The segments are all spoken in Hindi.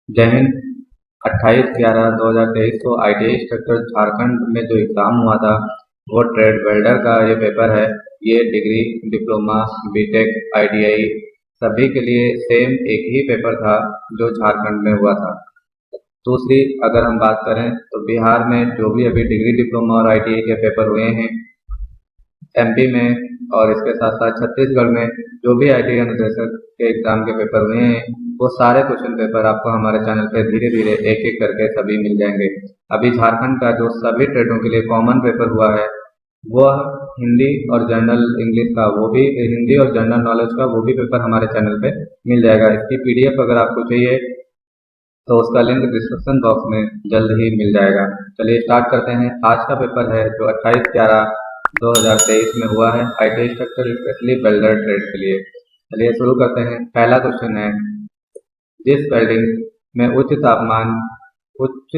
जय हिंद। 28/11/2023 को ITI इंस्ट्रक्टर झारखंड में जो एग्ज़ाम हुआ था वो ट्रेड वेल्डर का ये पेपर है। ये डिग्री, डिप्लोमा, बीटेक, ITI सभी के लिए सेम एक ही पेपर था जो झारखंड में हुआ था। दूसरी अगर हम बात करें तो बिहार में जो भी अभी डिग्री, डिप्लोमा और ITI के पेपर हुए हैं, MP में और इसके साथ साथ छत्तीसगढ़ में जो भी ITI अनुदेशक के एग्ज़ाम के पेपर हुए हैं वो सारे क्वेश्चन पेपर आपको हमारे चैनल पे धीरे धीरे एक एक करके सभी मिल जाएंगे। अभी झारखंड का जो सभी ट्रेडों के लिए कॉमन पेपर हुआ है वह हिंदी और जनरल इंग्लिश का, वो भी हिंदी और जनरल नॉलेज का वो भी पेपर हमारे चैनल पे मिल जाएगा। इसकी PDF अगर आपको चाहिए तो उसका लिंक डिस्क्रिप्शन बॉक्स में जल्द ही मिल जाएगा। चलिए स्टार्ट करते हैं। आज का पेपर है जो 28/11/2023 में हुआ है ITI instructor specially welder trade के लिए। चलिए शुरू करते हैं। पहला क्वेश्चन है, जिस वेल्डिंग में उच्च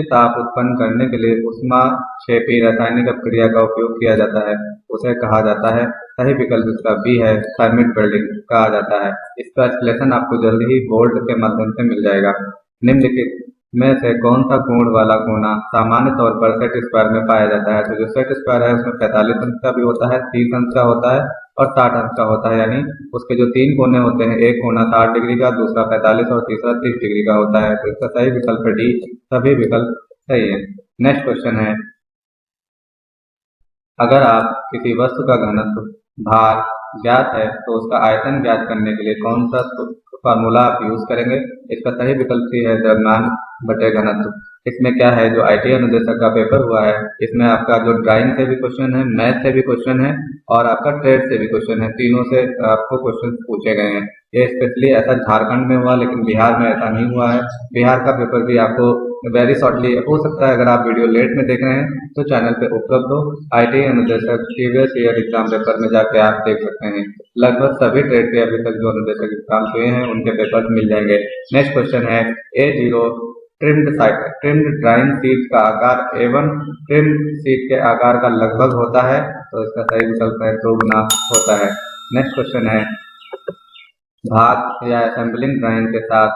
ताप उत्पन्न करने के लिए ऊष्माक्षेपी रासायनिक अपक्रिया का उपयोग किया जाता है उसे कहा जाता है। सही विकल्प इसका बी है, थर्मिट वेल्डिंग कहा जाता है। इसका एक्सप्लेनेशन आपको जल्द ही बोर्ड के माध्यम से मिल जाएगा। निम्नलिखित में से कौन सा कोण वाला कोना सामान्य तौर पर सेट स्क्वायर में पाया जाता है? तो जो सेट स्क्वायर है उसमें 45 अंश का भी होता है, 30 अंश का होता है और 60 अंश का होता है। यानी उसके जो तीन कोने होते हैं, एक कोना 60 डिग्री का, दूसरा 45 और तीसरा 30 डिग्री का होता है। तो इसका सही विकल्प है डी, सभी विकल्प सही है। नेक्स्ट क्वेश्चन है, अगर आप किसी वस्तु का घनत्व, भार ज्ञात है तो उसका आयतन ज्ञात करने के लिए कौन सा फार्मूला आप यूज करेंगे? इसका सही विकल्प सी है, द्रव्यमान बटे घनत्व। इसमें क्या है, जो ITI अनुदेशक का पेपर हुआ है इसमें आपका जो ड्राइंग से भी क्वेश्चन है, मैथ से भी क्वेश्चन है और आपका ट्रेड से भी क्वेश्चन है, तीनों से आपको क्वेश्चन पूछे गए हैं। ये स्पेशली ऐसा झारखंड में हुआ, लेकिन बिहार में ऐसा नहीं हुआ है। बिहार का पेपर भी आपको वेरी शॉर्टली हो सकता है, अगर आप वीडियो लेट में देख रहे हैं तो चैनल पे उपलब्ध हो। ITI अनुदेशक प्रीवियस ईयर एग्जाम पेपर में जाके आप देख सकते हैं। लगभग सभी ट्रेड के अभी तक जो अनुदेशक एग्जाम हुए हैं उनके पेपर मिल जाएंगे। नेक्स्ट क्वेश्चन है, A0 ट्रिम्ड ड्राइंग शीट का आकार A1 ट्रिम्ड शीट के आकार का लगभग होता है, तो इसका सही विकल्प है 2 गुना होता है। नेक्स्ट क्वेश्चन है, भाग या असेंबलिंग ड्राइंग के साथ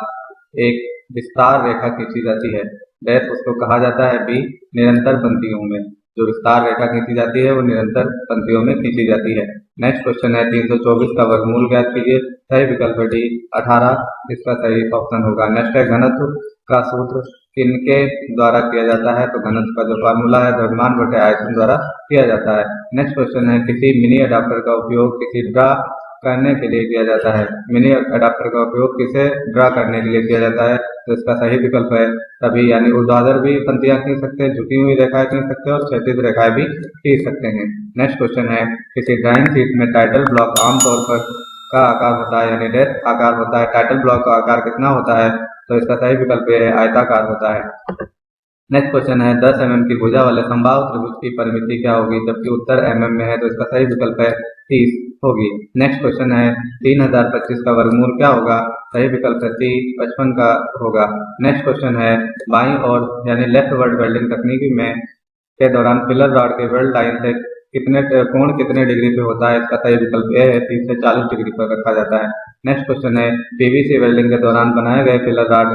एक विस्तार रेखा खींची जाती है, डैश उसको कहा जाता है बी, निरंतर पंक्तियों में। जो विस्तार रेखा खींची जाती है वो निरंतर पंक्तियों में खींची जाती है। नेक्स्ट क्वेश्चन है, 324 का वर्गमूल ज्ञात कीजिए। सही विकल्प है डी, 18 इसका सही ऑप्शन होगा। नेक्स्ट है, घनत्व का सूत्र किनके द्वारा किया जाता है? तो घनत्व का जो फार्मूला है द्रव्यमान बटे आयतन द्वारा किया जाता है। नेक्स्ट क्वेश्चन है, किसी मिनी अडाप्टर का उपयोग किसी ड्रा करने के लिए किया जाता है। मिनी अडाप्टर का उपयोग किसे ड्रा करने के लिए किया जाता है? तो इसका सही विकल्प है सभी, यानी ऊर्ध्वाधर भी पंक्तियां खींच सकते हैं, झुकी हुई रेखाएं खींच सकते हैं और क्षैतिज रेखाएं भी खींच सकते हैं। नेक्स्ट क्वेश्चन है, किसी ड्राइंग शीट में टाइटल ब्लॉक आमतौर पर का आकार होता है, यानी डैश आकार होता है। टाइटल ब्लॉक का आकार कितना होता है? तो इसका सही विकल्प है आयताकार होता है। नेक्स्ट क्वेश्चन है, 10 mm की भुजा वाले समबाहु त्रिभुज की परिमिति क्या होगी? जबकि उत्तर mm में है, तो इसका सही विकल्प है 30 होगी। नेक्स्ट क्वेश्चन है, 3025 का वर्गमूल क्या होगा? सही विकल्प है सी, 55 का होगा। नेक्स्ट क्वेश्चन है, बाईं ओर यानी लेफ्ट वर्ड वेल्डिंग तकनीकी में के दौरान पिलर रॉड के वेल्ड लाइन से कोण कितने डिग्री पे होता है? इसका सही विकल्प ए है, 30 से 40 डिग्री पर रखा जाता है। नेक्स्ट क्वेश्चन है, PVC वेल्डिंग के दौरान बनाए गए पिलर रॉड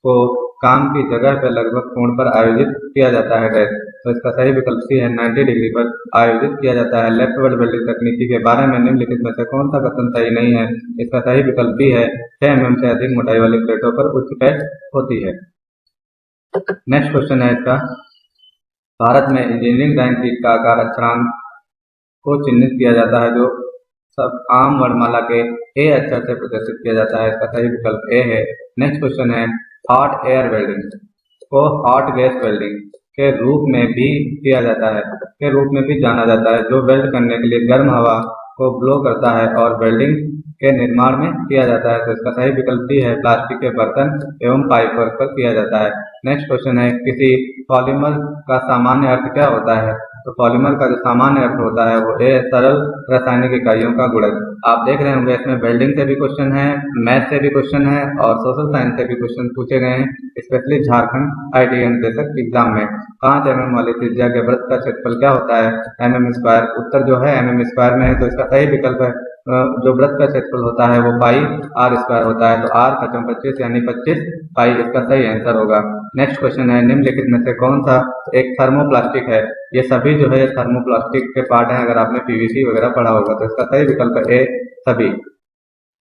को काम की जगह पर लगभग कोण पर आयोजित किया जाता है डैश। तो इसका सही विकल्प सी है, 90 डिग्री पर आयोजित किया जाता है। लेफ्ट वर्ड वेल्डिंग तकनीकी के बारे में निम्नलिखित में से कौन सा कथन सही नहीं है? इसका सही विकल्प बी है, 6 mm से अधिक मोटाई वाली प्लेटों पर उच्च पैच होती है। नेक्स्ट क्वेश्चन है इसका, भारत में इंजीनियरिंग ड्राइंग शीट का आकार अक्षरांक को चिन्हित किया जाता है जो सब आम वर्णमाला के ए अक्षर से प्रदर्शित किया जाता है। इसका सही विकल्प ए है। नेक्स्ट क्वेश्चन है, हॉट एयर वेल्डिंग को हॉट गैस वेल्डिंग के रूप में भी किया जाता है, के रूप में भी जाना जाता है, जो वेल्ड करने के लिए गर्म हवा को ब्लो करता है और वेल्डिंग के निर्माण में किया जाता है। तो इसका सही विकल्प भी है, प्लास्टिक के बर्तन एवं पाइप वर्क पर किया जाता है। नेक्स्ट क्वेश्चन है, किसी पॉलीमर का सामान्य अर्थ क्या होता है? तो पॉलीमर का जो सामान्य अर्थ होता है वो ए, सरल रासायनिक इकाइयों का गुणक। आप देख रहे होंगे इसमें वेल्डिंग से भी क्वेश्चन है, मैथ से भी क्वेश्चन है और सोशल साइंस से भी क्वेश्चन पूछे गए हैं, स्पेशली झारखंड ITI अनुदेशक एग्जाम में। 5 mm वाली त्रिज्या के वृत्त का क्षेत्रफल क्या होता है? mm square. उत्तर जो है mm स्क्वायर में है, तो इसका सही विकल्प है जो वृत्त का क्षेत्रफल होता है वो पाई आर स्क्वायर होता है, तो आर 25 यानी 25 पाई इसका सही आंसर होगा। नेक्स्ट क्वेश्चन है, निम्नलिखित में से कौन सा एक थर्मोप्लास्टिक है? ये सभी जो है थर्मोप्लास्टिक के पार्ट हैं, अगर आपने पीवीसी वगैरह पढ़ा होगा तो इसका सही विकल्प है ए सभी।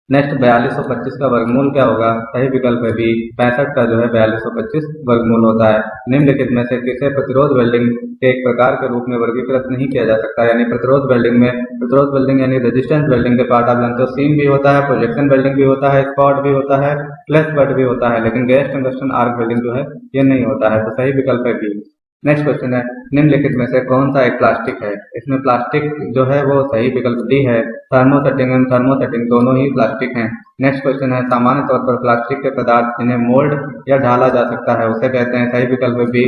नेक्स्ट 4225 का वर्गमूल क्या होगा? सही विकल्प है बी 65 का जो है 4225 वर्गमूल होता है। निम्नलिखित में से किसे प्रतिरोध वेल्डिंग के एक प्रकार के रूप में वर्गीकृत नहीं किया जा सकता? यानी प्रतिरोध वेल्डिंग में, प्रतिरोध वेल्डिंग यानी रेजिस्टेंस वेल्डिंग के पार्ट आप जानते हो, सीम भी होता है, प्रोजेक्शन वेल्डिंग भी होता है, स्पॉट भी होता है, फ्लैश बट भी होता है, लेकिन गैस टंगस्टन आर्क वेल्डिंग जो है ये नहीं होता है, तो सही विकल्प है बी। नेक्स्ट क्वेश्चन है, निम्नलिखित में से कौन सा एक प्लास्टिक है? इसमें प्लास्टिक जो है वो सही विकल्प डी है। थर्मोसेटिंग एंड थर्मोसेटिंग दोनों ही प्लास्टिक हैं। नेक्स्ट क्वेश्चन है, सामान्य तौर पर प्लास्टिक के पदार्थ जिन्हें मोल्ड या ढाला जा सकता है उसे कहते हैं? सही विकल्प है बी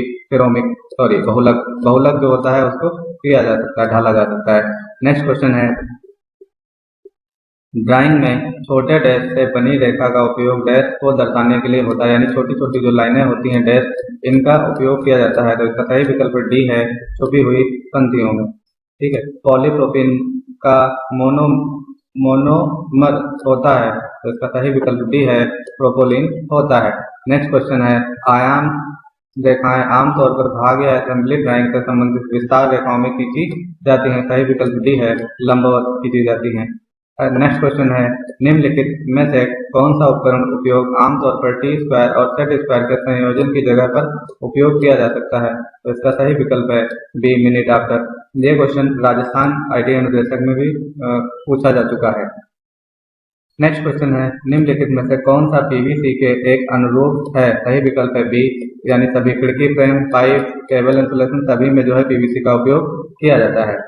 बहुलक। बहुलक जो होता है उसको किया जा सकता है, ढाला जा सकता है। नेक्स्ट क्वेश्चन है, ड्राइंग में छोटे डैश से बनी रेखा का उपयोग डैश को दर्शाने के लिए होता है, यानी छोटी छोटी जो लाइनें होती हैं डैश, इनका उपयोग किया जाता है, तो इसका सही विकल्प डी है छुपी हुई पंक्तियों में। ठीक है, पॉलीप्रोपिन का मोनोमर होता है, तो इसका सही विकल्प डी है प्रोपोलिन होता है। नेक्स्ट क्वेश्चन है, आयाम रेखाएं आमतौर पर भाग या असेंबली ड्राइंग से संबंधित विस्तार रेखाओं में खींची जाती हैं, सही विकल्प डी है लंबवत खींची जाती हैं। नेक्स्ट क्वेश्चन है, निम्नलिखित में से कौन सा उपकरण उपयोग आमतौर पर टी स्क्वायर और सेट स्क्वायर के संयोजन की जगह पर उपयोग किया जा सकता है? तो इसका सही विकल्प है बी मिनीड्राफ्टर। ये क्वेश्चन राजस्थान आईटी अनुदेशक में भी पूछा जा चुका है। नेक्स्ट क्वेश्चन है, निम्नलिखित में से कौन सा पीवीसी के एक अनुरूप है? सही विकल्प है बी, यानी सभी खिड़की फ्रेम, पाइप, केबल इंसुलेशन सभी में जो है पीवीसी का उपयोग किया जाता है।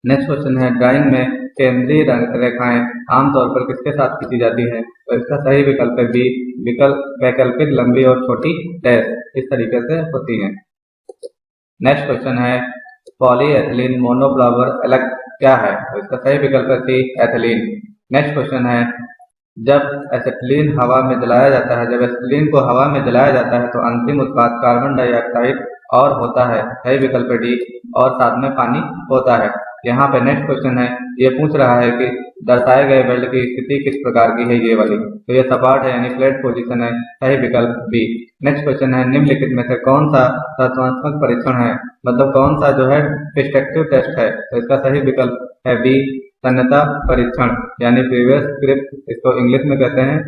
नेक्स्ट क्वेश्चन है, ड्राइंग में केंद्रीय रेखाएं आमतौर पर किसके साथ खींची जाती है? तो इसका सही विकल्प है बी वैकल्पिक लंबी और छोटी डैश, इस तरीके से होती है। नेक्स्ट क्वेश्चन है, पॉलीएथिलीन मोनोफ्लावर अलग क्या है? तो इसका सही विकल्प है सी एथिलीन। नेक्स्ट क्वेश्चन है, जब एसिटिलीन हवा में जलाया जाता है, जब एसिटिलीन को हवा में जलाया जाता है तो अंतिम उत्पाद कार्बन डाइऑक्साइड और होता है, सही विकल्प डी, और साथ में पानी होता है। यहाँ पे नेक्स्ट क्वेश्चन है, ये पूछ रहा है कि दर्शाए गए वेल्ड की स्थिति किस प्रकार की है, ये वाली, तो ये सपाट है यानी फ्लैट पोजीशन है, सही विकल्प बी। नेक्स्ट क्वेश्चन है, निम्नलिखित में से कौन सा तत्वात्मक परीक्षण है? मतलब कौन सा जो है डिस्ट्रक्टिव टेस्ट है? तो इसका सही विकल्प है बी तन्यता परीक्षण, यानी प्रीवियस ग्रिप इसको इंग्लिश में कहते हैं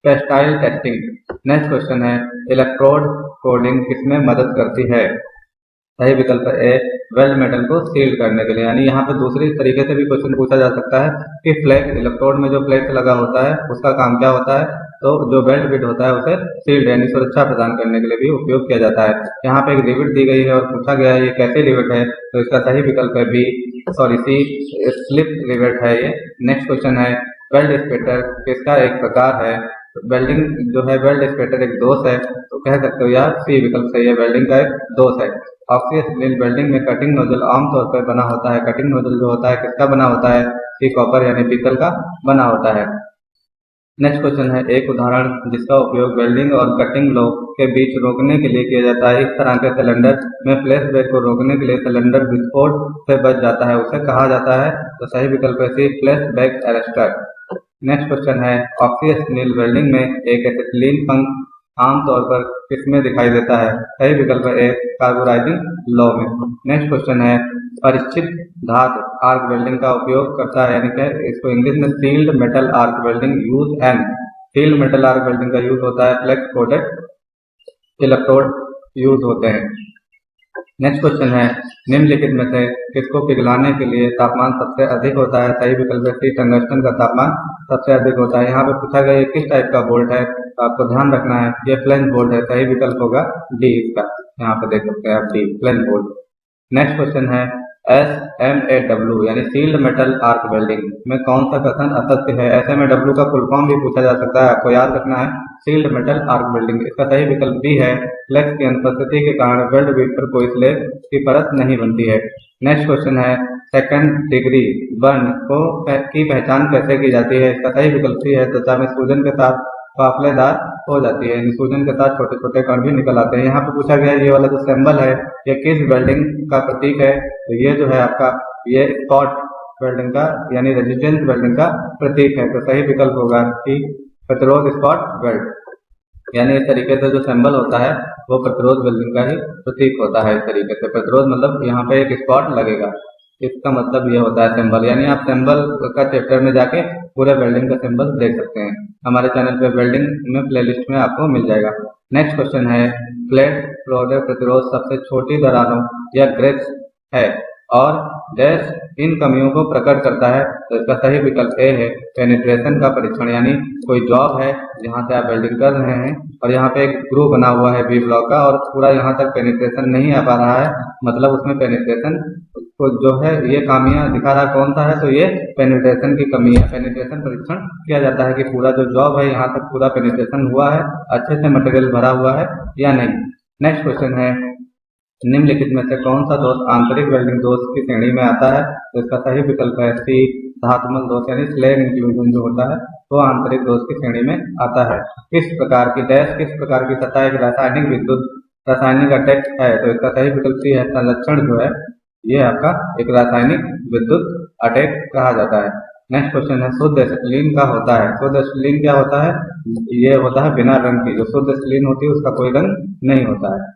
टेक्सटाइल टेस्टिंग। नेक्स्ट क्वेश्चन है, इलेक्ट्रोड कोडिंग किसमें मदद करती है? सही विकल्प ए वेल्ड मेटल को सील्ड करने के लिए, यानी यहाँ पे दूसरी तरीके से भी क्वेश्चन पूछा जा सकता है कि फ्लैक्स, इलेक्ट्रोड में जो फ्लैक्स लगा होता है उसका काम क्या होता है? तो जो वेल्ड बिट होता है उसे सील्ड यानी सुरक्षा प्रदान करने के लिए भी उपयोग किया जाता है। यहाँ पे एक रिविट दी गई है और पूछा गया है ये कैसे रिविट है, तो इसका सही विकल्प है सी स्लिप रिविट है ये। नेक्स्ट क्वेश्चन है, वेल्ड स्पेटर किसका एक प्रकार है? वेल्डिंग जो है वेल्ड स्पेटर एक दोष है, तो कह सकते हो यार सी विकल्प सही है, वेल्डिंग का एक दोष है। ऑक्सीजन सिलिंडर वेल्डिंग में कटिंग नोजल आमतौर पर बना होता है, कटिंग नोजल जो होता है किसका बना होता है? सी कॉपर यानी पीतल का बना होता है। नेक्स्ट क्वेश्चन है, एक उदाहरण जिसका उपयोग वेल्डिंग और कटिंग ब्लॉक के बीच रोकने के लिए किया जाता है, इस तरह के सिलेंडर में फ्लैश बैक को रोकने के लिए सिलेंडर विस्फोट से बच जाता है, उसे कहा जाता है? तो सही विकल्प है C flashback arrester. Next question है, ऑक्सीजन वेल्डिंग में एक एसिटिलीन पंख आमतौर पर किसमें दिखाई देता है? सही विकल्प है ए कार्बोराइजिंग लॉ में। नेक्स्ट क्वेश्चन है, परिचित धातु आर्क वेल्डिंग का उपयोग करता है, यानी कि इसको इंग्लिश में shielded metal arc welding use and, shielded metal arc welding का यूज होता है, फ्लेक्स कोटेड इलेक्ट्रोड यूज होते हैं। नेक्स्ट क्वेश्चन है, निम्नलिखित में से किसको पिघलाने के लिए तापमान सबसे अधिक होता है? सही विकल्प है सी टंगस्टन का तापमान सबसे अधिक होता है। यहाँ पे पूछा गया किस टाइप का बोल्ट है, तो आपको ध्यान रखना है ये फ्लेंज बोल्ट है, सही विकल्प होगा डी इसका, यहाँ पे देख सकते हैं आप D flange bolt. Next question है, SMAW यानी सील्ड मेटल आर्क वेल्डिंग में कौन सा कथन असत्य है? SMAW का फुल फॉर्म भी पूछा जा सकता है, आपको याद रखना है सील्ड मेटल आर्क वेल्डिंग। इसका सही विकल्प बी है फ्लेक्स की अनुपस्थिति के कारण वेल्ड बिट पर कोई स्लेब की परत नहीं बनती है। नेक्स्ट क्वेश्चन है, सेकंड डिग्री बर्न की पहचान कैसे की जाती है? इसका सही विकल्प सी है त्वचा में सूजन के साथ फाफलेदार हो जाती है, सूजन के साथ छोटे छोटे कण भी निकल आते हैं। यहाँ पे पूछा गया ये वाला जो सिंबल है ये किस वेल्डिंग का प्रतीक है? तो ये जो है आपका ये स्पॉट वेल्डिंग का यानी रेजिस्टेंस वेल्डिंग का प्रतीक है। तो सही विकल्प होगा कि प्रतिरोध स्पॉट वेल्ड, यानी इस तरीके से जो सिंबल होता है वो प्रतिरोध वेल्डिंग का ही प्रतीक होता है। इस तरीके से प्रतिरोध मतलब यहाँ पे एक स्पॉट लगेगा, इसका मतलब ये होता है सिंबल। यानी आप सिंबल का चैप्टर में जाके पूरे वेल्डिंग का सिंबल देख सकते हैं, हमारे चैनल पे वेल्डिंग में प्लेलिस्ट में आपको मिल जाएगा। नेक्स्ट क्वेश्चन है, प्लेट फ्लोडर प्रतिरोध सबसे छोटी दरारों या ग्रेट्स है और डैश इन कमियों को प्रकट करता है। तो इसका सही विकल्प ए है पेनिट्रेशन का परीक्षण, यानी कोई जॉब है जहाँ से आप वेल्डिंग कर रहे हैं और यहाँ पे एक ग्रूव बना हुआ है बी ब्लॉक का और पूरा यहाँ तक पेनिट्रेशन नहीं आ पा रहा है, मतलब उसमें पेनिट्रेशन को जो है ये खामियां दिखा रहा कौन सा है, तो ये पेनिट्रेशन की कमी है। पेनिट्रेशन परीक्षण किया जाता है कि पूरा जो जॉब है यहाँ तक पूरा पेनिट्रेशन हुआ है, अच्छे से मटेरियल भरा हुआ है या नहीं। नेक्स्ट क्वेश्चन है, निम्नलिखित में से कौन सा दोष आंतरिक वेल्डिंग दोष की श्रेणी में आता है। तो इसका सही विकल्प है सी धातुमल दोष, यानी स्लैग इंक्लूजन जो होता है वो आंतरिक दोष की श्रेणी में आता है। किस प्रकार की डैश किस प्रकार की सतह एक रासायनिक विद्युत रासायनिक अटैक है। तो इसका सही विकल्प सी है संरक्षण जो है ये आपका एक रासायनिक विद्युत अटैक कहा जाता है। नेक्स्ट क्वेश्चन है, शुद्ध एसिटिलीन का होता है। शुद्ध एसिटिलीन क्या होता है, ये होता है बिना रंग की, जो शुद्ध एसिटिलीन होती है उसका कोई रंग नहीं होता है।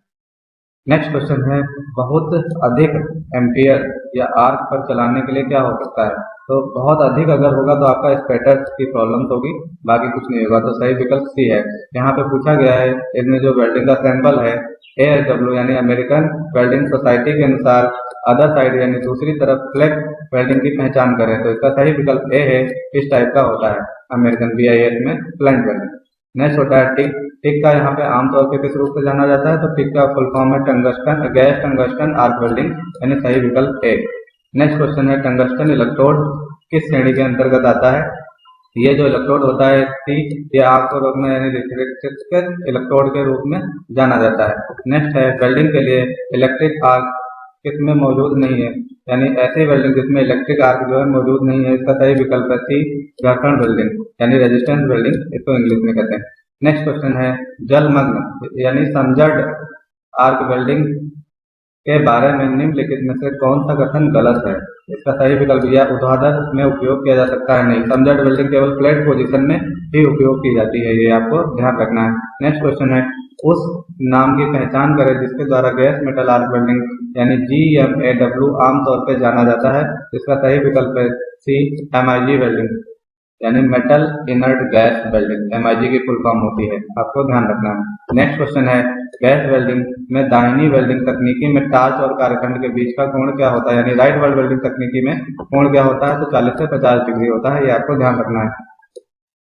नेक्स्ट क्वेश्चन है, बहुत अधिक एम्पियर या आर्क पर चलाने के लिए क्या हो सकता है। तो बहुत अधिक अगर होगा तो आपका स्पैटर की प्रॉब्लम होगी, बाकी कुछ नहीं होगा। तो सही विकल्प सी है। यहाँ पे पूछा गया है, इसमें जो वेल्डिंग का सैंपल है ASW यानी अमेरिकन वेल्डिंग सोसाइटी के अनुसार अदर साइड यानी दूसरी तरफ फ्लैग वेल्डिंग की पहचान करें। तो इसका सही विकल्प ए है, इस टाइप का होता है अमेरिकन BIS में फ्लैंग वेल्डिंग। नेक्स्ट होता है टिक। टिक का यहाँ पे आमतौर पे किस रूप से जाना जाता है, तो टिक का फुल फॉर्म है tungsten gas tungsten arc welding, यानी सही विकल्प ए। नेक्स्ट क्वेश्चन है, टंगस्टन इलेक्ट्रोड किस श्रेणी के अंतर्गत आता है। ये जो इलेक्ट्रोड होता है ये आग को रोकने यानी रिफ्लेक्टेड इलेक्ट्रोड के रूप में जाना जाता है। नेक्स्ट है, वेल्डिंग के लिए इलेक्ट्रिक आर्क किसमें मौजूद नहीं है, यानी ऐसी वेल्डिंग जिसमें इलेक्ट्रिक आर्क जो है मौजूद नहीं है। इसका सही विकल्प है सी घर्षण वेल्डिंग, यानी रेजिस्टेंस वेल्डिंग इसको इंग्लिश में कहते हैं। नेक्स्ट क्वेश्चन है, जलमग्न यानी समझड आर्क वेल्डिंग के बारे में निम्नलिखित में से कौन सा कथन गलत है। इसका सही विकल्प यह ऊर्ध्वाधर में उपयोग किया जा सकता है नहीं, समझड वेल्डिंग केवल फ्लैट पोजीशन में ही उपयोग की जाती है, ये आपको ध्यान रखना है। नेक्स्ट क्वेश्चन है, उस नाम की पहचान करें जिसके द्वारा गैस मेटल आर्क वेल्डिंग यानी GMAW आमतौर पर जाना जाता है। इसका सही विकल्प है सी MIG वेल्डिंग, यानी metal inert gas welding, MIG की फुल फॉर्म होती है, आपको ध्यान रखना है। नेक्स्ट क्वेश्चन है, गैस वेल्डिंग में दाहिनी वेल्डिंग तकनीकी में टार्च और कार्यखंड के बीच का कोण क्या होता है, यानी राइट वर्ड वेल्डिंग तकनीकी में कोण क्या होता है, तो 40 से 50 डिग्री होता है, ये आपको ध्यान रखना है।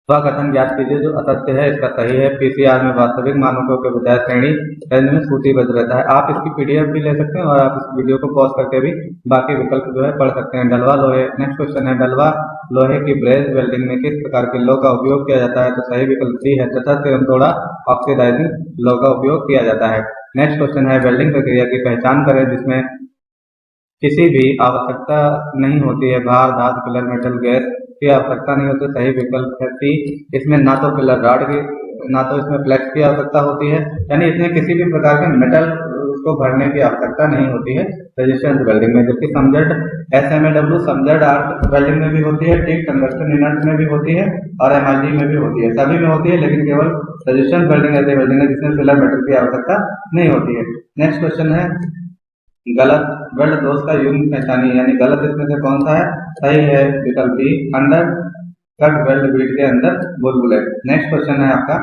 वह कथन ज्ञात कीजिए जो असत्य है। इसका सही है, PCR में वास्तविक मानकों के बजाय श्रेणी रेंज में सूचीबद्ध रहता है। आप इसकी PDF भी ले सकते हैं और आप इस वीडियो को पॉज करके भी बाकी विकल्प जो है पढ़ सकते हैं। डलवा लोहे। नेक्स्ट क्वेश्चन है, डलवा लोहे की ब्रेज वेल्डिंग में किस प्रकार के लौ का उपयोग किया जाता है। तो सही विकल्प सी है, तटस्थ एवं थोड़ा ऑक्सीडाइजिंग लौ का उपयोग किया जाता है। नेक्स्ट क्वेश्चन है, वेल्डिंग प्रक्रिया की पहचान करें जिसमें किसी भी आवश्यकता नहीं होती है, भार धातु पिलर मेटल गैस की आवश्यकता नहीं होती। सही विकल्प है सी, इसमें ना तो पिलर रॉड की ना तो इसमें फ्लेक्स की आवश्यकता होती है, यानी इसमें किसी भी प्रकार के मेटल को भरने की आवश्यकता नहीं होती है रेजिस्टेंस वेल्डिंग में। जबकि समझड SMAW समझड आर्क वेल्डिंग में भी होती है, टिक टंगस्टन इनर्ट में भी होती है और MIG में भी होती है, सभी में होती है, लेकिन केवल रेजिस्टेंस वेल्डिंग ऐसी वेल्डिंग है जिसमें पिलर मेटल की आवश्यकता नहीं होती है। नेक्स्ट क्वेश्चन है, गलत वेल्ड दोष का युग्म पहचानिए, यानी गलत इसमें से कौन सा है। सही है विकल्प B, undercut weld bead के अंदर बुलबुले। नेक्स्ट क्वेश्चन है आपका,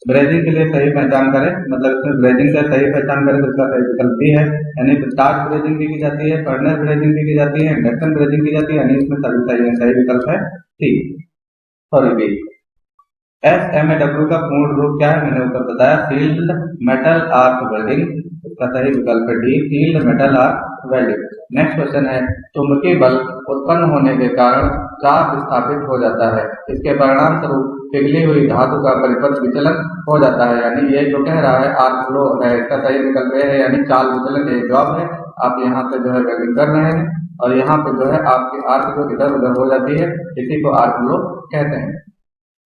ब्रेजिंग के लिए सही पहचान करें, मतलब इसमें ब्रेजिंग का सही पहचान करें तो इसका सही विकल्प बी है, यानी टार्क ब्रेजिंग भी की जाती है, फर्नेस ब्रेजिंग भी की जाती है, इंडक्शन ब्रेजिंग की जाती है, यानी इसमें सभी सही है। सही विकल्प है सी, सॉरी बी। SMAW का पूर्ण रूप क्या है, मैंने ऊपर बताया, सील्ड मेटल आर्क वेल्डिंग। इसका सही विकल्प है D, shielded metal arc welding. Next question है, चुंबकीय बल उत्पन्न होने के कारण चाप विस्थापित हो जाता है, इसके परिणाम स्वरूप पिघली हुई धातु का परिपथ विचलन हो जाता है, यानी ये जो कह रहा है आर्क फ्लो है। इसका सही विकल्प है, यानी चाल विचलन एक जॉब है, आप यहाँ पे जो है वेल्डिंग कर रहे हैं और यहाँ पे जो है आपकी आर्क जो इधर उधर हो जाती है, इसी को आर्क फ्लो कहते हैं।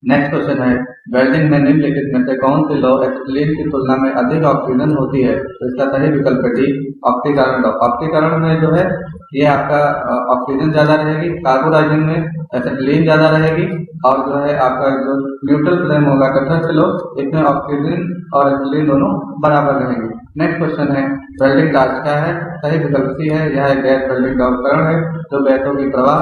नेक्स्ट क्वेश्चन है, वेल्डिंग में निम्नलिखित में से कौन सी लौ एसिटिलीन की तुलना में अधिक ऑक्सीजन होती है? तो इसका सही विकल्प है डी, ऑक्सीकरण लौ। ऑक्सीकरण में जो है ये आपका ऑक्सीजन ज्यादा रहेगी, कार्बोराइजिन में एसिटिलीन ज्यादा रहेगी, और जो है आपका जो न्यूट्रल फ्लेम होगा तटस्थ लो, इसमें ऑक्सीजन और एसिटिलीन दोनों बराबर रहेंगे। नेक्स्ट क्वेश्चन है, वेल्डिंग चार्ज क्या है? सही विकल्प सी है, यह एक गैस वेल्डिंग का उपकरण है जो गैसों की प्रवाह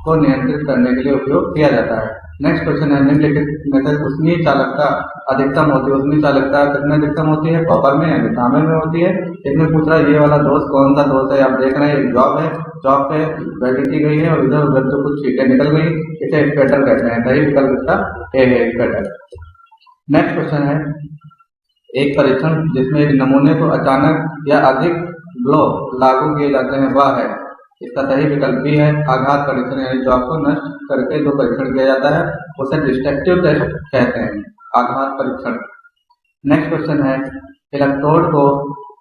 को नियंत्रित करने के लिए उपयोग किया जाता है। नेक्स्ट क्वेश्चन है, निम्नलिखित में से उष्मीय चालकता अधिकतम होती है? उष्मीय चालकता कितने अधिकतम होती है? कॉपर में या तांबे में होती है? इसमें पूछ रहा है ये वाला दोष कौन सा दोष है? आप देख रहे हैं जॉब है, जॉब पे वेल्डिंग की गई है और इधर उधर जो कुछ चीजें निकल गई, इसे स्पेटर कहते हैं। सही विकल्प इसका ए है, स्पेटर। नेक्स्ट क्वेश्चन है, एक परीक्षण जिसमें एक नमूने को अचानक या अधिक ब्लो लागू किए जाते हैं वह है? इसका सही विकल्प भी है, आघात परीक्षण, यानी जॉब को नष्ट करके जो परीक्षण किया जाता है उसे डिस्ट्रक्टिव टेस्ट कहते हैं, आघात परीक्षण। नेक्स्ट क्वेश्चन है, इलेक्ट्रोड को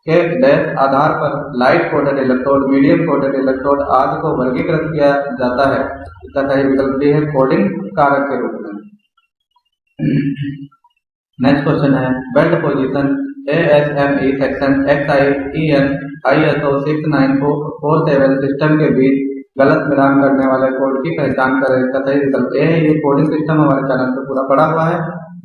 के डैश आधार पर light coated electrode, medium coated electrode आदि को वर्गीकृत किया जाता है? इसका सही विकल्प भी है, कोडिंग कारक के रूप में। नेक्स्ट क्वेश्चन है, belt position ASME section XIEN ISO 69447 system के बीच गलत मिलान करने वाले कोड की पहचान करें? इसका सही विकल्प ए है, ये कोडिंग सिस्टम हमारे चैनल पे पूरा पड़ा हुआ है,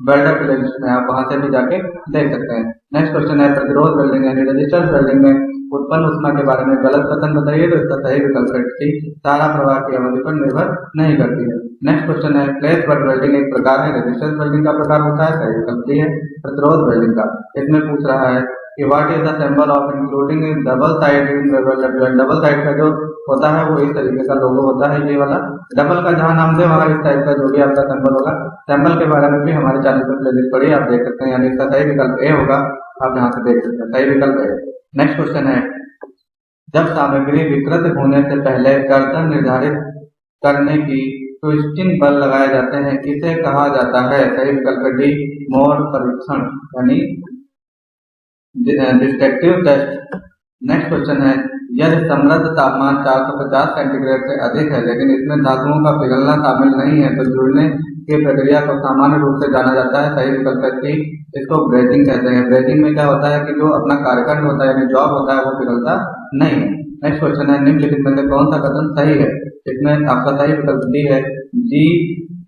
वेल्डर प्लेलिस्ट में आप वहां से भी जाके देख सकते हैं। नेक्स्ट क्वेश्चन है, प्रतिरोध वेल्डिंग यानी रेजिस्टेंस वेल्डिंग में उत्पन्न ऊष्मा के बारे में गलत कथन बताइए? तो इसका सही विकल्प है सी, सारा प्रवाह की अवधि पर निर्भर नहीं करती है। नेक्स्ट क्वेश्चन है, फ्लैश बट वेल्डिंग एक प्रकार है, रेजिस्टेंस वेल्डिंग का प्रकार होता है? सही विकल्प डी है, प्रतिरोध वेल्डिंग का। इसमें पूछ रहा है कि what is the symbol of including double side in double side का जो होता है वो इस तरीके का लोगो होता है, ये वाला डबल का जहां नाम दे वहां इस टाइप का जो भी आपका सिंबल होगा। सिंबल के बारे में भी हमारे चैनल पर प्लेलिस्ट पड़ी, आप देख सकते हैं, यानी इसका सही विकल्प ए होगा, आप यहाँ से देख सकते हैं, सही विकल्प है। नेक्स्ट क्वेश्चन है, जब सामग्री विकृत होने से पहले कर्तन निर्धारित करने की ट्विस्टिंग बल लगाए जाते हैं, इसे कहा जाता है? सही विकल्प डी, मोड़ परीक्षण यानी डिस्ट्रक्टिव टेस्ट। नेक्स्ट क्वेश्चन है, यदि समृद्ध तापमान 450 सेंटीग्रेड से अधिक है लेकिन इसमें धातुओं का पिघलना शामिल नहीं है तो जुड़ने की प्रक्रिया को सामान्य रूप से जाना जाता है? सही विकल्प है सी, इसको ब्रेजिंग कहते हैं। ब्रेजिंग में क्या होता है कि जो अपना कार्यकांड होता है यानी जॉब होता है वो पिघलता नहीं है। नेक्स्ट क्वेश्चन है, निम्नलिखित में से कौन सा कथन सही है? इसमें आपका सही विकल्प डी है, G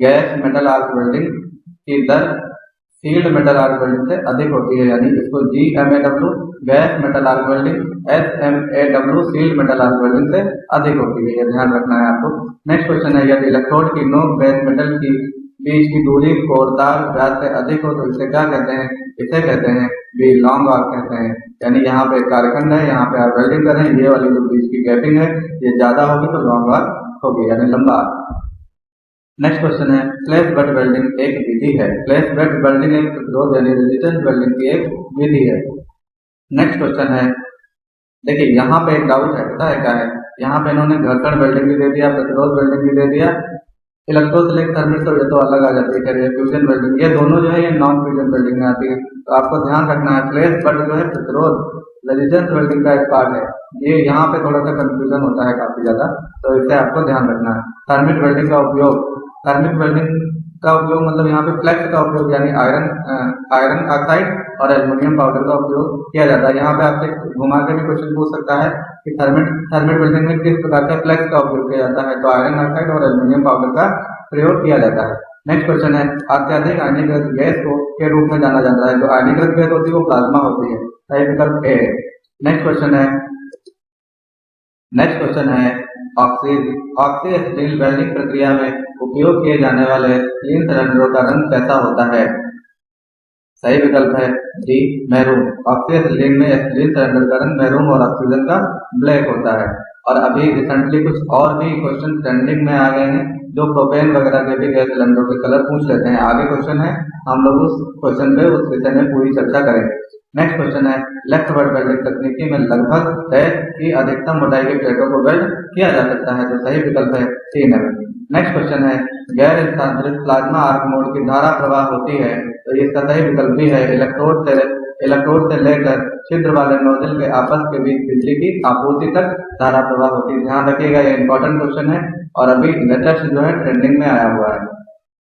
gas metal arc welding की दर सील्ड मेटल आर्क वेल्डिंग से अधिक होती है, यानी इसको GMAW gas metal arc welding, SMAW shielded metal arc welding से अधिक होती है, यह ध्यान रखना है आपको। नेक्स्ट क्वेश्चन है, यदि इलेक्ट्रोड की नोक बेस मेटल की बीच की दूरी कोरदार व्यास से अधिक हो तो इसे क्या कहते हैं? इसे कहते हैं भी लॉन्ग आर्क कहते हैं, यानी यहाँ पे कार्यखंड है, यहाँ पे आप वेल्डिंग कर रहे हैं, ये वाली जो बीच की गैपिंग है ये ज्यादा होगी तो लॉन्ग आर्क होगी यानी लंबा आर्क। नेक्स्ट क्वेश्चन है, फ्लैश बट वेल्डिंग एक विधि है? फ्लैश बट वेल्डिंग एक प्रतिरोध यानी रेजिस्टेंस वेल्डिंग की एक विधि है। नेक्स्ट क्वेश्चन है, देखिए यहाँ पे एक डाउट है, पता है क्या है, यहाँ पे इन्होंने घर्षण वेल्डिंग भी दे दिया, प्रतिरोध वेल्डिंग भी दे दिया, इलेक्ट्रोसिलिक थर्मिट तो ये तो अलग आ जाती है, फ्यूजन वेल्डिंग, ये दोनों जो है ये नॉन फ्यूजन वेल्डिंग में आती है। तो आपको ध्यान रखना है, फ्लैश बट जो है प्रतिरोध रेजिस्टेंस वेल्डिंग का एक पार्ट है, ये यहाँ पे थोड़ा सा कंफ्यूजन होता है काफी ज्यादा, तो इसे आपको ध्यान रखना है। थर्मिट वेल्डिंग का उपयोग, थर्मिक वेल्डिंग का उपयोग मतलब यहाँ पे फ्लेक्स का उपयोग यानी आयरन ऑक्साइड और एल्युमिनियम पाउडर का उपयोग किया जाता है। यहाँ पे आपसे घुमा के भी क्वेश्चन पूछ सकता है कि थर्मिक वेल्डिंग में किस प्रकार का फ्लेक्स का उपयोग किया जाता है, तो आयरन ऑक्साइड और एल्युमिनियम पाउडर का प्रयोग किया जाता है। नेक्स्ट क्वेश्चन है, अत्यधिक आयनीकृत गैस को के रूप में जाना जाता है? जो आयनीकृत गैस होती है वो प्लाज्मा होती है, सही विकल्प ए। नेक्स्ट क्वेश्चन है ऑक्सीएसिटिल वेल्डिंग प्रक्रिया में उपयोग किए जाने वाले क्लीन सिलेंडरों का रंग कैसा होता है? सही विकल्प है डी, मैरून। ऑक्सीएसिटिल में एसिटिलीन सिलेंडर का रंग मैरून और ऑक्सीजन का ब्लैक होता है। और अभी रिसेंटली कुछ और भी क्वेश्चन ट्रेंडिंग में आ गए हैं जो प्रोपेन वगैरह के भी गैस सिलेंडरों के कलर पूछ लेते हैं। आगे क्वेश्चन है, हम लोग उस क्वेश्चन पे उस विषय में पूरी चर्चा करेंगे। नेक्स्ट क्वेश्चन है, लेफ्ट वर्ड वेल्डिंग तकनीकी में लगभग 6 की अधिकतम मोटाई के प्लेटों को वेल्ड किया जा सकता है, तो सही विकल्प है 3 है। नेक्स्ट क्वेश्चन है, गैर स्थानांतरित प्लाज्मा आर्क मोड की धारा प्रवाह होती है, तो इसका सही विकल्प भी है इलेक्ट्रोड से लेकर छिद्र वाले नोजल के आपस के बीच बिजली की आपूर्ति तक धारा प्रवाह होती है। ध्यान रखिएगा, ये इंपॉर्टेंट क्वेश्चन है और अभी लेटेस्ट जो है ट्रेंडिंग में आया हुआ है।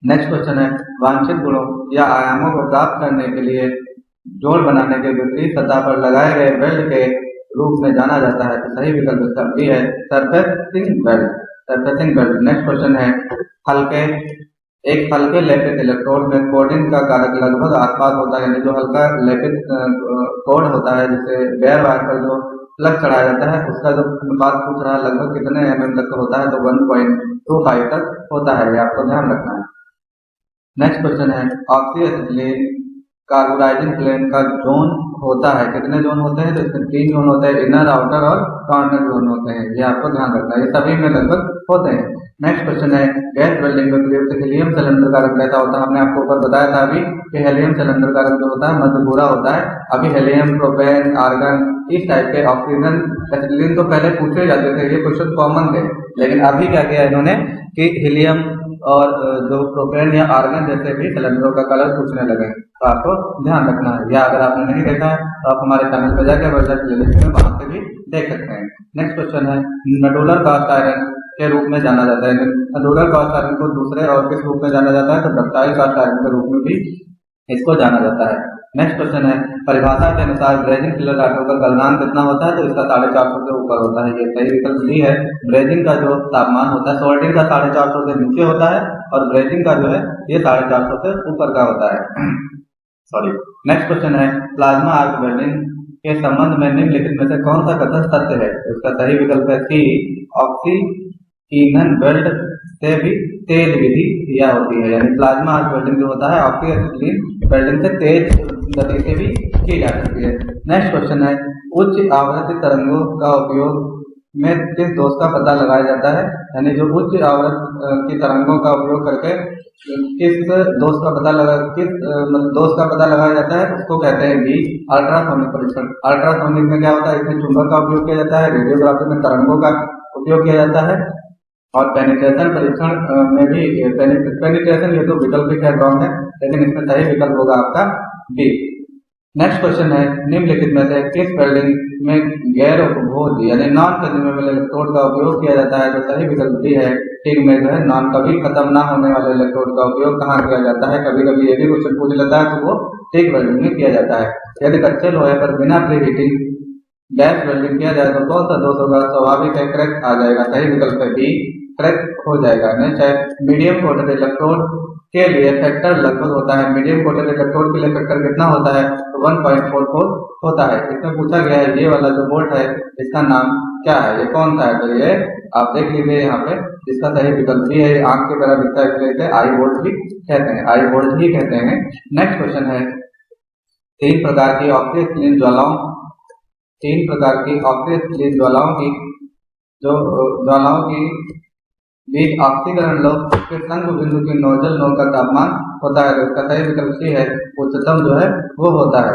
नेक्स्ट क्वेश्चन है, वांछित गुणों या आयामों को प्राप्त करने के लिए जोड़ बनाने के विपरीत सतह पर लगाए गए वेल्ड के रूप में जाना जाता है। तो सही विकल्प इसका बी है, surfacing weld. Surfacing weld. Next question है, हल्के एक हल्के लेपित इलेक्ट्रोड में कोडिंग का कारक लगभग आसपास होता है, यानी जो हल्का लेपित कोड होता है जिसे बेयर वायर पर जो प्लग चढ़ाया जाता है उसका जो अनुपात पूछ रहा है लगभग कितने mm तक होता है, तो 1.25 तक होता है, ये आपको ध्यान रखना है। नेक्स्ट क्वेश्चन है, ऑक्सीएसिटिलीन कार्बोराइजिंग प्लेन का जोन होता है, कितने जोन होते हैं, तो इसमें 3 जोन होते हैं, इनर आउटर और कॉर्नर जोन होते हैं, ये आपको ध्यान रखना है, ये सभी में लगभग होते हैं। नेक्स्ट क्वेश्चन है, गैस वेल्डिंग में प्रयुक्त हीलियम सिलेंडर का रंग कैसा होता है, हमने आपको ऊपर बताया था अभी कि हीलियम सिलेंडर का रंग जो होता है मध्य भूरा होता है। अभी हीलियम, प्रोपेन, आर्गन इस टाइप के ऑक्सीजन एसिटिलीन तो पहले पूछे जाते थे, ये क्वेश्चन कॉमन थे, लेकिन अभी क्या किया इन्होंने कि हीलियम और जो प्रोपेन या आर्गन जैसे भी सिलेंडरों का कलर पूछने लगे, तो आपको ध्यान रखना है, या अगर आपने नहीं देखा है तो आप हमारे चैनल पर जाकर वर्चुअल प्लेलिस्ट में वहां से भी देख सकते हैं। नेक्स्ट क्वेश्चन है, नोडुलर कास्ट आयरन के रूप में जाना जाता है, नोडुलर कास्ट आयरन को दूसरे और किस रूप में जाना जाता है, तो डक्टाइल कास्ट आयरन के रूप में भी इसको जाना जाता है। नेक्स्ट क्वेश्चन है, परिभाषा के अनुसार ब्रेजिंग फिलर धातु का गलनांक कितना होता है, तो इसका 450 से ऊपर होता है, ये सही विकल्प डी है। ब्रेजिंग का जो तापमान होता है सोल्डरिंग का 450 से नीचे होता है और ब्रेजिंग का जो है ये 450 से ऊपर का होता है। सॉरी। नेक्स्ट क्वेश्चन है, प्लाज्मा आर्क वेल्डिंग के संबंध में निम्नलिखित में से कौन सा कथन सत्य है, तो इसका सही विकल्प है सी, ऑक्सीजन वेल्ड से भी तेज विधि किया होती है, यानी प्लाज्मा आर्क वेल्डिंग जो होता है ऑक्सीजन वेल्डिंग से तेज गति से भी की जा सकती है। नेक्स्ट क्वेश्चन है, उच्च आवृत्ति तरंगों का उपयोग में किस दोष का पता लगाया जाता है, यानी जो उच्च आवृत्ति की तरंगों का उपयोग करके किस दोष का पता लगाया जाता है, उसको कहते हैं बी, अल्ट्रासोनिक परीक्षण। अल्ट्रासोनिक में क्या होता है, इसमें चुंबक का उपयोग किया जाता है, रेडियोग्राफी में तरंगों का उपयोग किया जाता है, और पेनिट्रेशन परीक्षण में भी पेनिट्रेशन ये तो विकल्प भी रॉन्ग है, लेकिन इसमें सही विकल्प होगा आपका बी। नेक्स्ट क्वेश्चन है, निम्नलिखित में से किस वेल्डिंग में गैर उपभोज्य यानी नॉन कंज्यूमेबल इलेक्ट्रोड का उपयोग किया जाता है, तो सही विकल्प डी है। ठीक में जो है नॉन कभी खत्म ना होने वाले इलेक्ट्रोड का उपयोग कहाँ किया जाता है, कभी कभी ये भी क्वेश्चन पूछ लेता है, तो वो ठीक वेल्डिंग में किया जाता है। यदि कच्चे लोहे पर बिना प्री हीटिंग गैस वेल्डिंग किया जाए तो कौन सा दोष होगा, स्वाभाविक है क्रैक आ जाएगा, सही विकल्प है बी, क्रैक हो जाएगा। नेक्स्ट है, मीडियम कोटेड इलेक्ट्रोड के लिए फैक्टर लगभग होता है, मीडियम कोटेड इलेक्ट्रोड के लिए फैक्टर कितना होता है, तो 1.44 होता है। इसमें पूछा गया है ये वाला जो बोल्ट है इसका नाम क्या है, ये कौन सा है, तो ये आप देख लीजिए यहाँ पे, इसका सही विकल्प भी है, आंख की तरह दिखता है इसलिए आई बोल्ट भी कहते हैं, आई बोल्ट ही कहते हैं। नेक्स्ट क्वेश्चन है, तीन प्रकार की ऑक्सीजन ज्वालाओं की जो ज्वालाओं की बीच ऑक्सीकरण लोक के शंकु बिंदु की नोजल नोक का तापमान होता है, तो इसका सही विकल्प सी है, उच्चतम जो है वो होता है।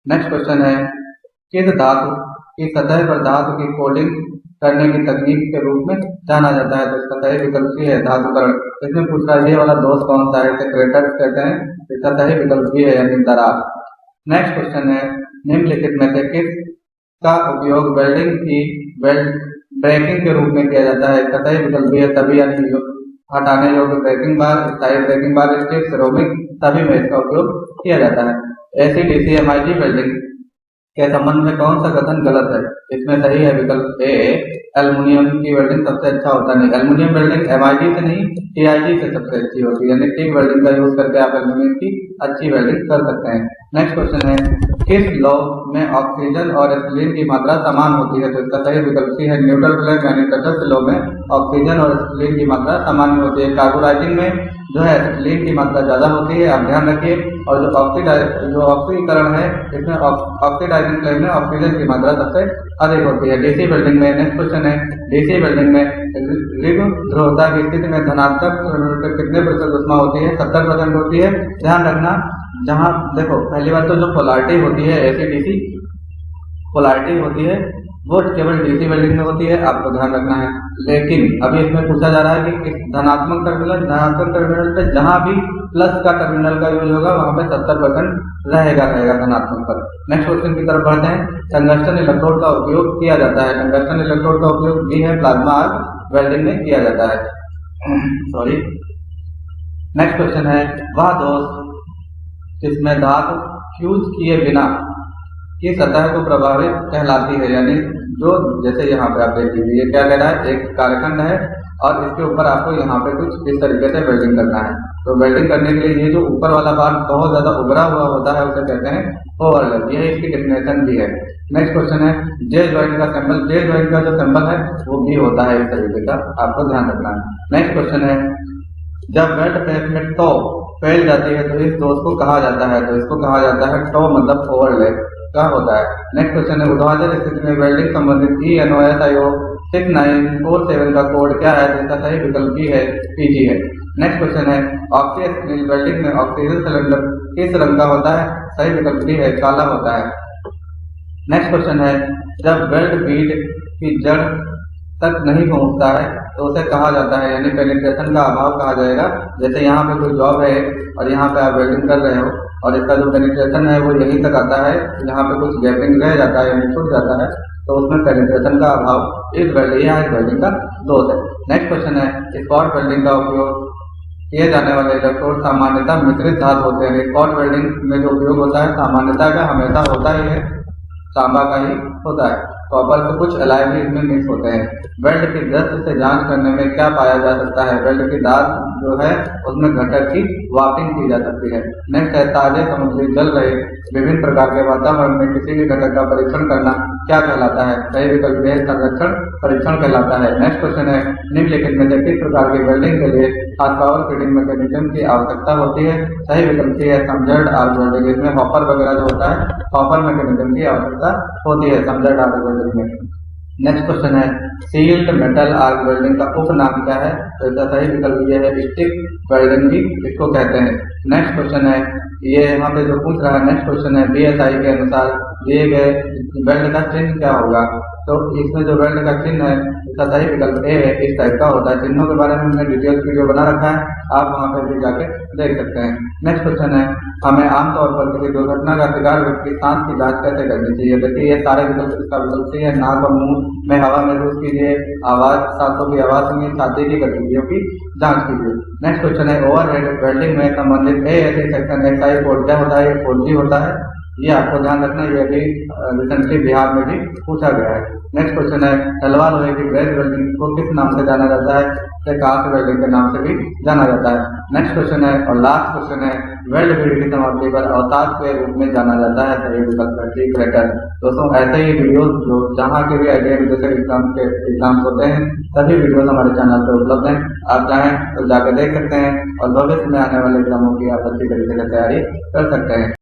नेक्स्ट क्वेश्चन है, किस धातु की सतह पर धातु की कोडिंग करने की तकनीक के रूप में जाना जाता है, तो इसका सही विकल्प सी है, धातुकरण। इसमें पूछ रहा है ये वाला दोष कौन सा है, इसे क्रेटर कहते हैं, इसका सही विकल्प भी है, यानी दरार। नेक्स्ट क्वेश्चन है, निम्नलिखित में से किस का उपयोग वेल्डिंग की ब्रेकिंग के रूप में किया जाता है, इसका सही विकल्प भी है सभी, यानी हटाने योग्य ब्रेकिंग बार, स्थायी ब्रेकिंग बार, स्टिक, सिरोमिक सभी में इसका उपयोग किया जाता है। एसीडीसी एमआईजी वेल्डिंग के संबंध में कौन सा कथन गलत है, इसमें सही है विकल्प ए, एल्युमिनियम की वेल्डिंग सबसे अच्छा होता है, नहीं एल्युमिनियम वेल्डिंग एमआईजी से नहीं टीआईजी से सबसे अच्छी होती है, यानी टिक वेल्डिंग का यूज करके आप एल्युमिनियम की अच्छी वेल्डिंग कर सकते हैं। नेक्स्ट क्वेश्चन है, किस लौ में ऑक्सीजन और एसिटिलीन की मात्रा समान होती है, तो इसका सही विकल्प सी है, न्यूट्रल फ्लेम यानी तटस्थ लौ में ऑक्सीजन और एसिटिलीन की मात्रा समान होती है। कार्बोराइजिंग में जो है एसिटिलीन की मात्रा ज्यादा होती है, आप ध्यान रखिए, और जो ऑक्सीकरण है इसमें ऑक्सीडाइजिंग फ्लेम में ऑक्सीजन की मात्रा सबसे अधिक होती है। डीसी वेल्डिंग में नेक्स्ट क्वेश्चन है, डीसी वेल्डिंग में ध्रुवता की स्थिति में धनात्मक कितने प्रतिशत ऊष्मा होती है, 70% होती है। ध्यान रखना, जहां देखो पहली बात तो जो पोलैरिटी होती है एसी-डीसी पोलैरिटी होती है वो केवल डीसी वेल्डिंग में होती है, आपको ध्यान रखना है। लेकिन अभी इसमें पूछा जा रहा है कि धनात्मक टर्मिनल पे जहां भी प्लस का टर्मिनल का यूज होगा वहां पे 70% रहेगा धनात्मक पर। नेक्स्ट क्वेश्चन की तरफ बढ़ते हैं, टंगस्टन इलेक्ट्रोड का उपयोग किया जाता है, टंगस्टन इलेक्ट्रोड का उपयोग भी है प्लाज्मा आर्क वेल्डिंग में किया जाता है। सॉरी। नेक्स्ट क्वेश्चन है, वह दोष जिसमें धातु फ्यूज किए बिना की सतह को प्रभावित कहलाती है। यानी जो जैसे यहाँ पे आप देख लीजिए, ये क्या कह रहा है, एक कार्यखंड है और इसके ऊपर आपको यहाँ पे कुछ इस तरीके से वेल्डिंग करना है। तो वेल्डिंग करने के लिए ये जो ऊपर वाला पार्ट बहुत ज्यादा उभरा हुआ होता है उसे कहते हैं ओवरलैप। यह इसकी डेफिनेशन भी है। नेक्स्ट क्वेश्चन है, जे ज्वाइंट का सिंबल, जे ज्वाइंट का जो सिंबल है वो भी होता है इस तरीके का, आपको ध्यान रखना है। नेक्स्ट क्वेश्चन है, जब वेल्ड प्लेट में टो फैल जाती है तो इस दोष को कहा जाता है। तो इसको कहा जाता है टो मतलब ओवरलैप का होता है। नेक्स्ट क्वेश्चन है, ऊर्ध्वाधर स्थिति में वेल्डिंग संबंधित ENOSIO 6947 का कोड क्या है? जिसका सही विकल्प भी है PG है। नेक्स्ट क्वेश्चन है, ऑक्सीजन वेल्डिंग में ऑक्सीजन सिलेंडर किस रंग का होता है? सही विकल्प भी है, काला होता है। नेक्स्ट क्वेश्चन है, जब वेल्ड बीड की जड़ तक नहीं पहुंचता है तो उसे कहा जाता है, यानी पेनिट्रेशन का अभाव कहा जाएगा। जैसे यहाँ पे कोई जॉब है और यहाँ पे आप वेल्डिंग कर रहे हो और इसका जो पेनिट्रेशन है वो यहीं तक आता है, यहाँ पे कुछ गैपिंग रह जाता है यानी छूट जाता है, तो उसमें पेनिट्रेशन का अभाव इस वेल्डिंग का दोष है। नेक्स्ट क्वेश्चन है, स्पॉट वेल्डिंग का उपयोग किए जाने वाले इलेक्ट्रोड सामान्यतः मिश्रित धातु होते हैं। स्पॉट वेल्डिंग में जो उपयोग होता है सामान्यतः का हमेशा होता ही है, तांबा का ही होता है। कॉपर के कुछ एलॉय भी इसमें मिक्स होते हैं। वेल्ड की दृष्टि से जांच करने में क्या पाया जा सकता है? वेल्ड की दाल जो है उसमें घटक की वापिंग की जा सकती है। नेक्स्ट है, ताजे समुद्री जल रहे विभिन्न प्रकार के वातावरण में किसी भी घटक का परीक्षण करना क्या कहलाता है? सही विकल्प है संरक्षण परीक्षण कहलाता है। नेक्स्ट क्वेश्चन है, निम्नलिखित में से किस प्रकार की वेल्डिंग के लिए हाथ पावर फिटिंग मैकेनिज्म की आवश्यकता होती है? सही विकल्प है समझर्ड आर्क वेल्डिंग। इसमें हॉपर वगैरह जो होता है हॉपर मैकेनिज्म की आवश्यकता होती है समझर्ड आर्क वेल्डिंग में। नेक्स्ट क्वेश्चन है, सील्ड मेटल आर्क वेल्डिंग का उपनाम क्या है? तो इसका सही विकल्प ये है स्टिक वेल्डिंग भी इसको कहते हैं। नेक्स्ट क्वेश्चन है, ये यहाँ पे जो पूछ रहा है, नेक्स्ट क्वेश्चन है, BSI के अनुसार दिए गए वेल्ड का चिन्ह क्या होगा? तो इसमें जो वेल्ड का चिन्ह है इसका सही विकल्प ए है, इस टाइप का होता है। चिन्हों के बारे में हमने डिटेल्स वीडियो बना रखा है, आप वहाँ पे भी जाके देख सकते हैं। नेक्स्ट क्वेश्चन है, हमें आमतौर पर किसी दुर्घटना का शिकार व्यक्ति सांस की जांच कैसे करनी चाहिए? देखिए ये सारे विकल्प, इसका विकल्प सही है, नाक और मुंह में हवा महसूस कीजिए, आवाज, सांसों की आवाज सुनिए, छाती की गतिविधियों की जांच कीजिए। नेक्स्ट क्वेश्चन है, ओवरहेड वेल्डिंग में संबंधित ऐसे सेक्शन XI कोड क्या होता है? ये 4G होता है, ये आपको ध्यान रखना, ये भी रिसेंटली बिहार में भी पूछा गया है। नेक्स्ट क्वेश्चन है, तलवार लोहे की ब्रेज वेल्डिंग को किस नाम से जाना जाता है? कास्ट वेल्डिंग के नाम से भी जाना जाता है। नेक्स्ट क्वेश्चन है और लास्ट क्वेश्चन है, वेल्ड बीड की समाप्ति पर अवसाद के रूप में जाना जाता है। सही विकल्प है टी क्रेटर। दोस्तों ऐसे ही वीडियोस जो जहाँ के भी आइडिया जैसे एग्जाम होते हैं सभी वीडियोस हमारे चैनल पर उपलब्ध हैं, आप चाहें तो जाकर देख सकते हैं और भविष्य में आने वाले एग्जामों की आप अच्छी तरीके से तैयारी कर सकते हैं।